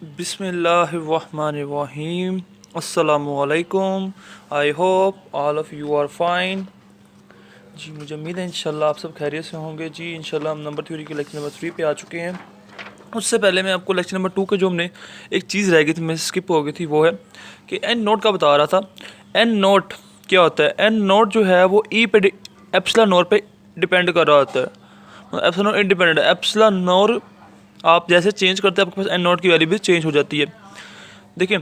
बिस्मिल्लाहिर्रहमानिर्रहीम। अस्सलामुअलैकुम। I hope all of you are fine. जी मुझे उम्मीद है इंशाल्लाह आप सब खैरियत से होंगे। जी इंशाल्लाह हम नंबर थ्योरी के लेक्चर नंबर 3 पे आ चुके हैं। उससे पहले मैं आपको लेक्चर नंबर 2 के जो हमने एक चीज़ रह गई थी, मैं स्किप हो गई थी, वो है कि एन नोट का बता रहा था। एन नोट क्या होता है? एन नोट जो है वो ई पे एप्सिलॉन नोट पे डिपेंड कर रहा होता है। एप्सिलॉन नोट इंडिपेंडेंट है। एप्सिलॉन नोट आप जैसे चेंज करते हैं आपके पास एन नोट की वैल्यू भी चेंज हो जाती है। देखिए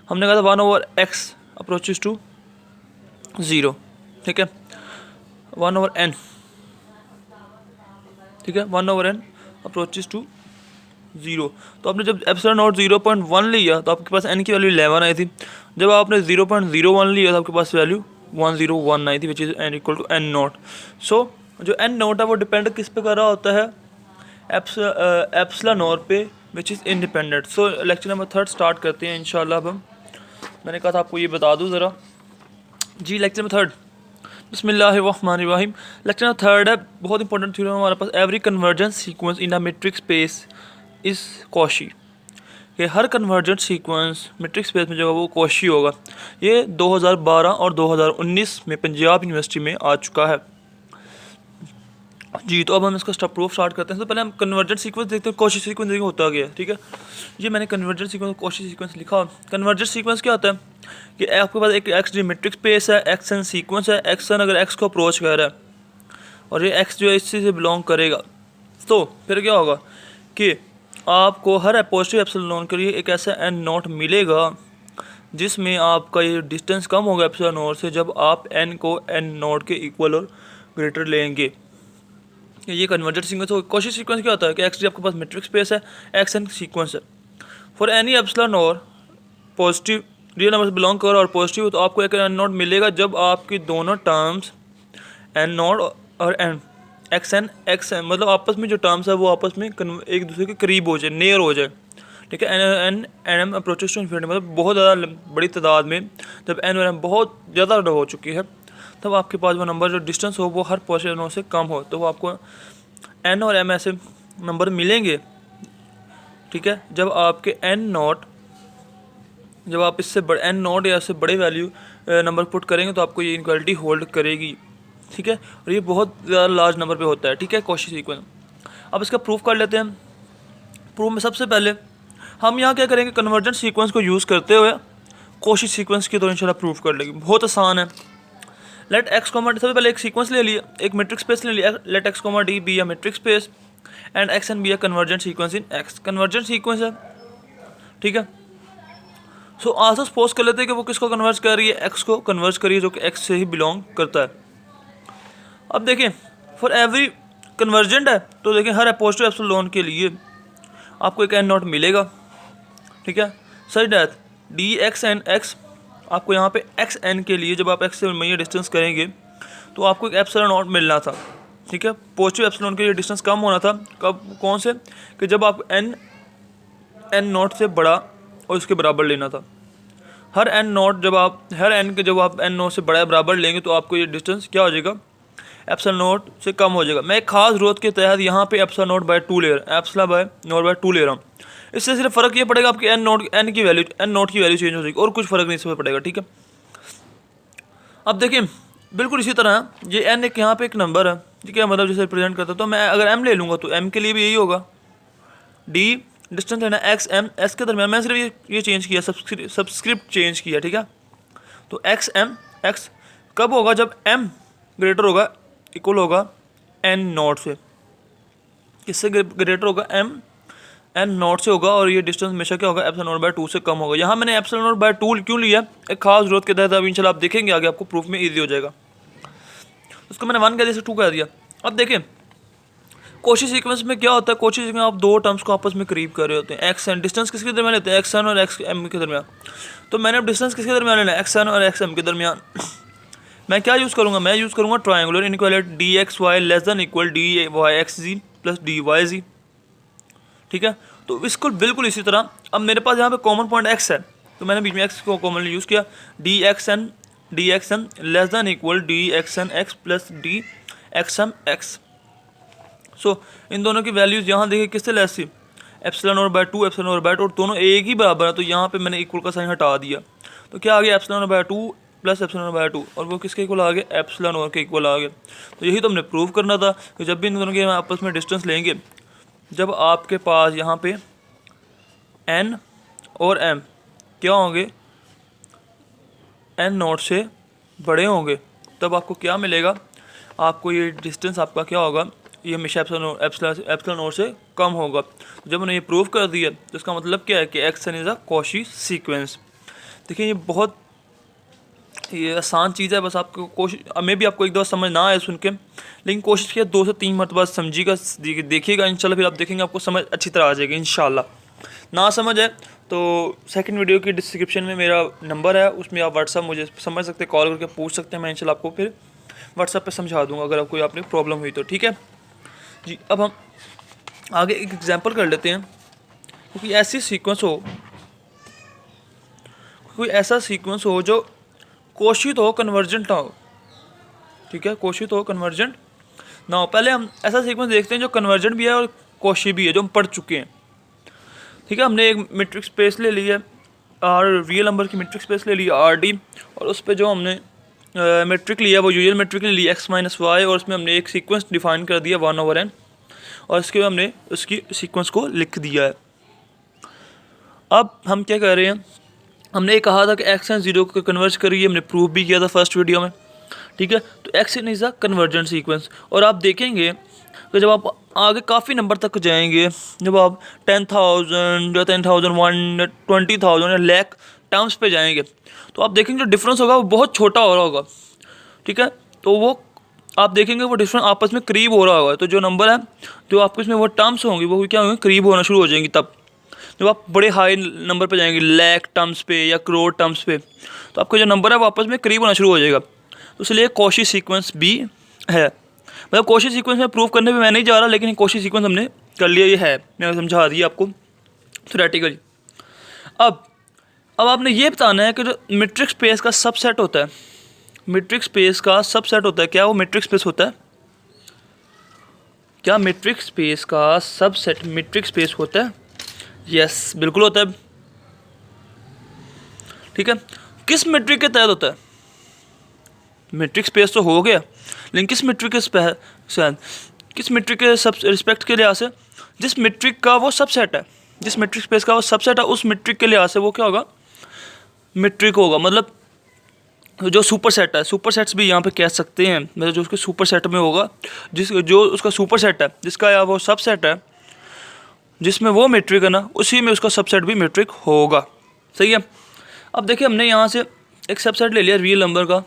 हमने कहा था 1/x अप्रोचेस टू 0, ठीक है। 1/n, ठीक है, 1/n अप्रोचेस टू 0। तो आपने जब एप्सिलॉन नॉट 0.1 लिया तो आपके पास n की वैल्यू 11 आई थी। जब आपने 0.01 लिया तो आपके पास वैल्यू 101 आई थी, which is n equal to n naught. So जो n नॉट है वो डिपेंड किस पे कर रहा होता है? एप्सिलॉन नॉट पे, which is independent. So lecture number 3 start करते हैं इंशाल्लाह। अब मैंने कहा था आपको ये बता दूं ज़रा। जी लेक्चर नंबर 3, बिस्मिल्लाहिर्रहमानिर्रहीम। लेक्चर नंबर 3 है, बहुत इंपॉर्टेंट थ्योरम हमारे पास। Every convergence sequence in a metric space is Cauchy. कि हर कन्वर्जेंट सीक्वेंस मैट्रिक्स स्पेस में जो है वो कॉशी होगा। ये 2012 और 2019 में पंजाब यूनिवर्सिटी में आ चुका है। जी तो अब हम इसका प्रूफ स्टार्ट करते हैं। तो पहले हम कन्वर्जेंट सीक्वेंस देखते हैं, कॉशी सीक्वेंस देखिए होता क्या है, ठीक है। ये मैंने कन्वर्जेंट सीक्वेंस कॉशी सीक्वेंस लिखा। कन्वर्जेंट सीक्वेंस क्या होता है कि आपके पास एक एक्स मैट्रिक्स स्पेस है, एक्स एन सीक्वेंस है। एक्स एन अगर एक्स को अप्रोच कर रहा है और ये एक्स जो है इसी से बिलोंग करेगा, तो फिर क्या होगा कि आपको हर पॉजिटिव एप्सिलॉन के लिए एक ऐसा एन नॉट मिलेगा जिसमें आपका ये डिस्टेंस कम होगा एप्सिलॉन नॉट से, जब आप एन को एन नॉट के इक्वल और ग्रेटर लेंगे। ये कन्वर्जेंट सीक्वेंस हो। कॉची सीक्वेंस क्या होता है कि एक्स जी आपके पास मैट्रिक्स स्पेस है, एक्स एन सीक्वेंस है। फॉर एनी एप्सिलॉन और पॉजिटिव रियल नंबर से बिलोंग कर और पॉजिटिव, तो आपको एक एन नॉट मिलेगा जब आपकी दोनों टर्म्स एन नॉट और एन एक्स एन मतलब आपस में जो टर्म्स है वो आपस में एक दूसरे के करीब हो जाए, नियर हो जाए, ठीक है। N N M approaches to infinity, मतलब बहुत ज़्यादा बड़ी तादाद में जब एन और एम बहुत ज़्यादा हो चुकी है तब आपके पास वो नंबर जो डिस्टेंस हो वो हर पॉजिटिव नंबर से कम हो, तो वो आपको एन और एम ऐसे नंबर मिलेंगे, ठीक है। जब आपके एन नॉट, जब आप इससे बड़े एन नॉट या इससे बड़े वैल्यू नंबर पुट करेंगे तो आपको ये इनक्वालिटी होल्ड करेगी, ठीक है। और ये बहुत ज़्यादा लार्ज नंबर पे होता है, ठीक है, कॉची सीक्वेंस। अब इसका प्रूफ कर लेते हैं। प्रूफ में सबसे पहले हम यहाँ क्या करेंगे, कन्वर्जेंट सीक्वेंस को यूज़ करते हुए कॉची सीक्वेंस की तो इंशाल्लाह प्रूफ कर लेंगे। बहुत आसान है। लेट एक्स कॉमा, सबसे पहले एक सीक्वेंस ले लिया, एक मैट्रिक्स स्पेस ले लिया। Let X comma D be a metric space and X N be a convergent sequence in X. Convergent sequence है, ठीक है। सो आज सपोज कर लेते हैं कि वो किसको कन्वर्ज कर रही है, एक्स को कन्वर्ज करिए जो कि एक्स से ही बिलोंग करता है। अब देखें फॉर एवरी कन्वर्जेंट है तो देखें हर पॉजिटिव एप्सिलॉन के लिए आपको एक एन नॉट मिलेगा, ठीक है। Such that D x N X, आपको यहाँ पे एक्स एन के लिए जब आप एक्स से मैयर डिस्टेंस करेंगे तो आपको एक एप्सिलॉन नॉट मिलना था, ठीक है। पॉजिटिव एप्सिलॉन के लिए डिस्टेंस कम होना था, कब, कौन से, कि जब आप एन एन नॉट से बड़ा और उसके बराबर लेना था। हर एन नॉट जब आप हर एन के जब आप एन नॉट से बड़ा बराबर लेंगे तो आपको ये डिस्टेंस क्या हो जाएगा, एप्सिलॉन नॉट से कम हो जाएगा। मैं एक खास जरूरत के तहत यहाँ पे एप्सिलॉन नॉट बाय 2 ले रहा हूँ, एप्सिलॉन बाय नॉट बाय 2 ले रहा हूँ। इससे सिर्फ फ़र्क ये पड़ेगा आपकी एन नॉट की वैल्यू चेंज हो जाएगी, और कुछ फ़र्क नहीं इसमें पड़ेगा, ठीक है। अब देखिए बिल्कुल इसी तरह ये एन एक यहाँ पे एक नंबर है, ठीक है, मतलब जैसे रिप्रेजेंट करता है, तो मैं अगर एम ले लूँगा तो एम के लिए भी यही होगा। डी डिस्टेंस लेना एक्स एम एस के दरमियान, मैं सिर्फ ये चेंज किया, सबस्क्रिप्ट चेंज किया, ठीक है। तो एक्स एम एक्स कब होगा, जब एम ग्रेटर होगा, इक्वल होगा एन नॉट से। किससे ग्रेटर होगा, एम एन नॉट से होगा, और ये डिस्टेंस हमेशा क्या होगा, एप्सिलॉन नॉट बाय 2 से कम होगा। यहाँ मैंने एप्सिलॉन नॉट बाय 2 क्यों लिया, एक खास जरूरत के तहत। अब इंशाल्लाह आप देखेंगे आगे आपको प्रूफ में ईजी हो जाएगा। उसको मैंने 1 कह दिया, 2 कह दिया। अब देखें कॉची सीक्वेंस में क्या होता है, कॉची सीक्वेंस में आप दो टर्म्स को आपस में करीब कर रहे होते हैं। एक्स एन डिस्टेंस किसके दरमियान लेते हैं, एक्स एन और एक्स एम के दरमियान। तो मैंने अब डिस्टेंस किसके दरमियान लेना है, एक्स एन और एक्स एम के दरमियान। मैं क्या यूज़ करूँगा, मैं यूज़ करूँगा triangular inequality d x y less than equal d y x g plus d y g, ठीक है। तो इसको बिल्कुल इसी तरह, अब मेरे पास यहाँ पे कॉमन पॉइंट एक्स है तो मैंने बीच में एक्स को कॉमनली यूज़ किया। D x n less than equal d x N x plus d x m x. So इन दोनों की वैल्यूज़ यहाँ देखिए किससे लेस थी, एप्सिलॉन और बाय 2 एप्सिलॉन और बाय 2 और दोनों एक ही बराबर है, तो यहाँ पे मैंने इक्वल का साइन हटा दिया, तो क्या आ गया एप्सिलॉन और बाय 2 प्लस एप्सिलॉन और बाय 2, और वो किसके इक्वल आ गया, एप्सिलॉन और के इक्वल आ गया। तो यही तो हमने प्रूव करना था कि जब भी इन दोनों के आपस में डिस्टेंस लेंगे, जब आपके पास यहाँ पे n और m क्या होंगे, n नॉट से बड़े होंगे, तब आपको क्या मिलेगा, आपको ये डिस्टेंस आपका क्या होगा, ये हमेशा एप्सिलॉन नॉट से कम होगा। तो जब मैंने ये प्रूव कर दिया तो इसका मतलब क्या है कि action is a Cauchy sequence. देखिए ये बहुत ये आसान चीज़ है, बस आपको कोशिश में भी आपको एक दफ़ा समझ ना आए सुन के, लेकिन कोशिश किया 2 से 3 मरतबा समझिएगा, देखिएगा इंशाल्लाह, फिर आप देखेंगे आपको समझ अच्छी तरह आ जाएगी इंशाल्लाह। ना समझ है तो सेकंड वीडियो की डिस्क्रिप्शन में मेरा नंबर है, उसमें आप व्हाट्सअप मुझे समझ सकते हैं, कॉल करके पूछ सकते हैं, मैं इंशाल्लाह आपको फिर व्हाट्सअप पे समझा दूंगा अगर कोई आपने प्रॉब्लम हुई तो, ठीक है जी। अब हम आगे एक एग्जांपल कर लेते हैं, क्योंकि ऐसी सीक्वेंस हो, कोई ऐसा सीक्वेंस हो जो कोशी तो हो कन्वर्जेंट ना हो, ठीक है, कोशी तो हो कन्वर्जेंट ना हो। पहले हम ऐसा सीक्वेंस देखते हैं जो कन्वर्जेंट भी है और कोशी भी है, जो हम पढ़ चुके हैं, ठीक है। हमने एक मैट्रिक्स स्पेस ले ली है, और रियल नंबर की मैट्रिक्स स्पेस ले ली आर डी, और उस पर जो हमने मैट्रिक लिया वो यूजुअल मैट्रिक ले ली x माइनस वाई, और उसमें हमने एक सीक्वेंस डिफाइन कर दिया 1/n, और इसके बाद हमने उसकी सीक्वेंस को लिख दिया है। अब हम क्या कर रहे हैं, हमने ये कहा था कि एक्स एन 0 को कन्वर्ज करिए, हमने प्रूव भी किया था फर्स्ट वीडियो में, ठीक है। तो X N is a convergent sequence, और आप देखेंगे कि जब आप आगे काफ़ी नंबर तक जाएंगे, जब आप 10,000 या 10,001 या 20,000 या लाख टर्म्स पे जाएंगे, तो आप देखेंगे जो डिफरेंस होगा वो बहुत छोटा हो रहा होगा, ठीक है। तो वो आप देखेंगे वो डिफरेंस आपस में करीब हो रहा होगा, तो जो नंबर है जो आपस में वो टर्म्स होंगी वो क्या होंगे, करीब होना शुरू हो जाएंगी। तब जब आप बड़े हाई नंबर पे जाएंगे, लाख टर्म्स पे या करोड़ टर्म्स पे, तो आपका जो नंबर है वो आपस में करीब होना शुरू हो जाएगा। तो इसलिए कॉची सीक्वेंस भी है, मतलब कॉची सीक्वेंस में प्रूव करने पे मैं नहीं जा रहा, लेकिन कॉची सीक्वेंस हमने कर लिया, ये है, मैंने समझा दिया आपको थ्योरेटिकली। अब आपने ये बताना है कि जो मैट्रिक्स स्पेस का सबसेट होता है, मैट्रिक्स स्पेस का सबसेट होता है, क्या वो मैट्रिक्स स्पेस होता है, क्या मैट्रिक्स स्पेस का सबसेट मैट्रिक्स स्पेस होता है? यस, बिल्कुल होता है, ठीक है। किस मैट्रिक के तहत होता है? मैट्रिक्स स्पेस तो हो गया, लेकिन किस मैट्रिक के किस मैट्रिक के सब रिस्पेक्ट के लिहाज से, जिस मैट्रिक का वो सबसेट है, जिस मैट्रिक स्पेस का वो सबसेट है, उस मैट्रिक के लिहाज से वो क्या होगा, मैट्रिक होगा। मतलब जो सुपर सेट है, सुपर सेट्स भी यहाँ पे कह सकते हैं, मतलब जो उसके सुपर सेट में होगा, जो उसका सुपर सेट है, जिसका या वो सबसेट है, जिसमें वो मैट्रिक है ना, उसी में उसका सबसेट भी मैट्रिक होगा, सही है। अब देखिए हमने यहाँ से एक सबसेट ले लिया रियल नंबर का,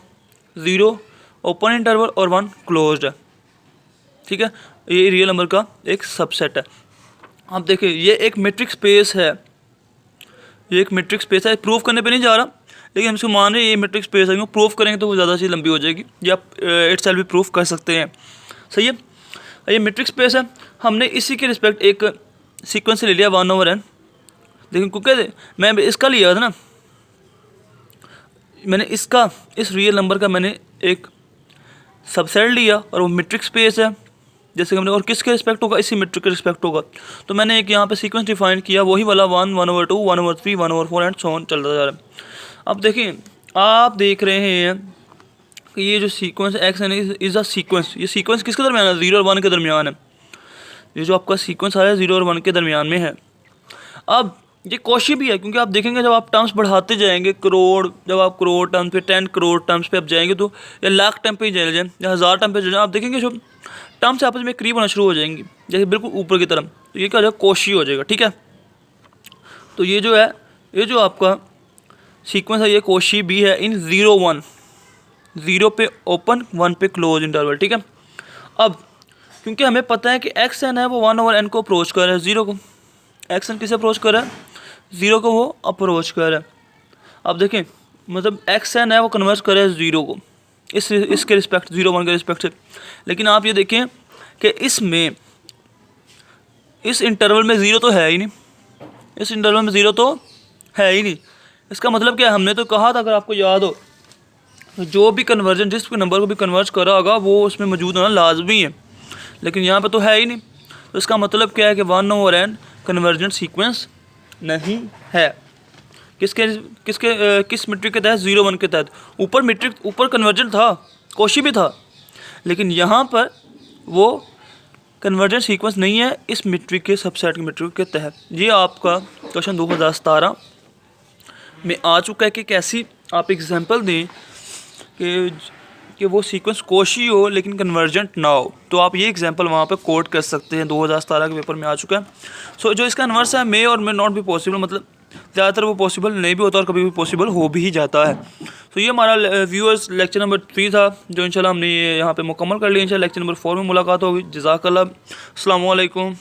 0 ओपन इंटरवल और 1 क्लोज्ड है, ठीक है, ये रियल नंबर का एक सबसेट है। अब देखिए ये एक मैट्रिक स्पेस है, ये एक मैट्रिक स्पेस है, प्रूफ करने पे नहीं जा रहा, लेकिन हम इसको मान रहे हैं ये मैट्रिक स्पेस है, क्योंकि प्रूफ करेंगे तो वो ज़्यादा सी लंबी हो जाएगी, ये आप इटसेल्फ भी प्रूफ कर सकते हैं, सही है। ये मैट्रिक स्पेस है, हमने इसी के रिस्पेक्ट एक सीक्वेंस ले लिया 1/n, लेकिन क्योंकि मैं इसका लिया था ना, मैंने इसका इस रियल नंबर का मैंने एक सबसेट लिया, और वो मैट्रिक स्पेस है, जैसे कि हमने, और किसके रिस्पेक्ट होगा, इसी मैट्रिक के रिस्पेक्ट होगा। तो मैंने एक यहाँ पे सीक्वेंस डिफाइन किया, वही वाला 1, 1/2, 1/3, 1/4 एंड सो ऑन चलता जा रहा है। अब देखिए आप देख रहे हैं कि ये जो sequence X N is a sequence, ये सीक्वेंस किसके दरमियान है, 0 और 1 के दरमियान है, ये जो आपका सीक्वेंस आ रहा है 0 और 1 के दरमियान में है। अब ये कॉची भी है, क्योंकि आप देखेंगे जब आप टर्म्स बढ़ाते जाएंगे, करोड़, जब आप करोड़ टर्म्स पे 10 करोड़ टर्म्स पे आप जाएंगे, तो या लाख टर्म पे ही चले जाएँ या 1000 टर्म पे चले जाएँ, आप देखेंगे जो टर्म्स आपस में करीब होना शुरू हो जाएंगी, जैसे बिल्कुल ऊपर की तरफ, तो ये क्या हो जाएगा, कॉची हो जाएगा, ठीक है। तो ये जो है, ये जो आपका सीक्वेंस है, ये कॉची भी है इन 0 1, 0 पे ओपन 1 पे क्लोज इंटरवल, ठीक है। अब क्योंकि हमें पता है कि एक्स एन है वो 1/n को अप्रोच कर रहा है, 0 को, एक्स एन किसे अप्रोच कर रहा है, 0 को वो अप्रोच कर रहा है। अब देखें मतलब एक्स एन है वो कन्वर्ट कर रहा है 0 को, इसके रिस्पेक्ट 0 1 के रिस्पेक्ट से, लेकिन आप ये देखें कि इसमें इस इंटरवल में 0 तो है ही नहीं, इस इंटरवल में 0 तो है ही नहीं। इसका मतलब क्या है, हमने तो कहा था, अगर आपको याद हो, जो भी कन्वर्जन जिस नंबर को भी कन्वर्ट कर रहा होगा वो उसमें मौजूद होना लाजमी है, लेकिन यहाँ पे तो है ही नहीं। तो इसका मतलब क्या है कि 1/n कन्वर्जेंट सीक्वेंस नहीं है। किस मीट्रिक के तहत? 0 1 के तहत। ऊपर कन्वर्जेंट था, कॉशी भी था, लेकिन यहाँ पर वो कन्वर्जेंट सीक्वेंस नहीं है इस मीट्रिक के सबसेट के मीट्रिक के तहत। ये आपका क्वेश्चन 2017 में आ चुका है कि कैसी आप एग्जांपल दें कि वो सीक्वेंस कॉशी हो लेकिन कन्वर्जेंट ना हो। तो आप ये एग्जांपल वहाँ पे कोट कर सकते हैं, 2017 के पेपर में आ चुका है। सो जो इसका इन्वर्स है, मे और मे नॉट भी पॉसिबल, मतलब ज़्यादातर वो पॉसिबल नहीं भी होता और कभी भी पॉसिबल हो भी जाता है। तो ये हमारा व्यूअर्स लेक्चर नंबर 3 था, जो इंशाल्लाह हमने ये यहाँ पे मुकम्मल कर लिया। इंशाल्लाह लेक्चर नंबर 4 में मुलाकात होगी। जज़ाकल्लाह, अस्सलामु अलैकुम।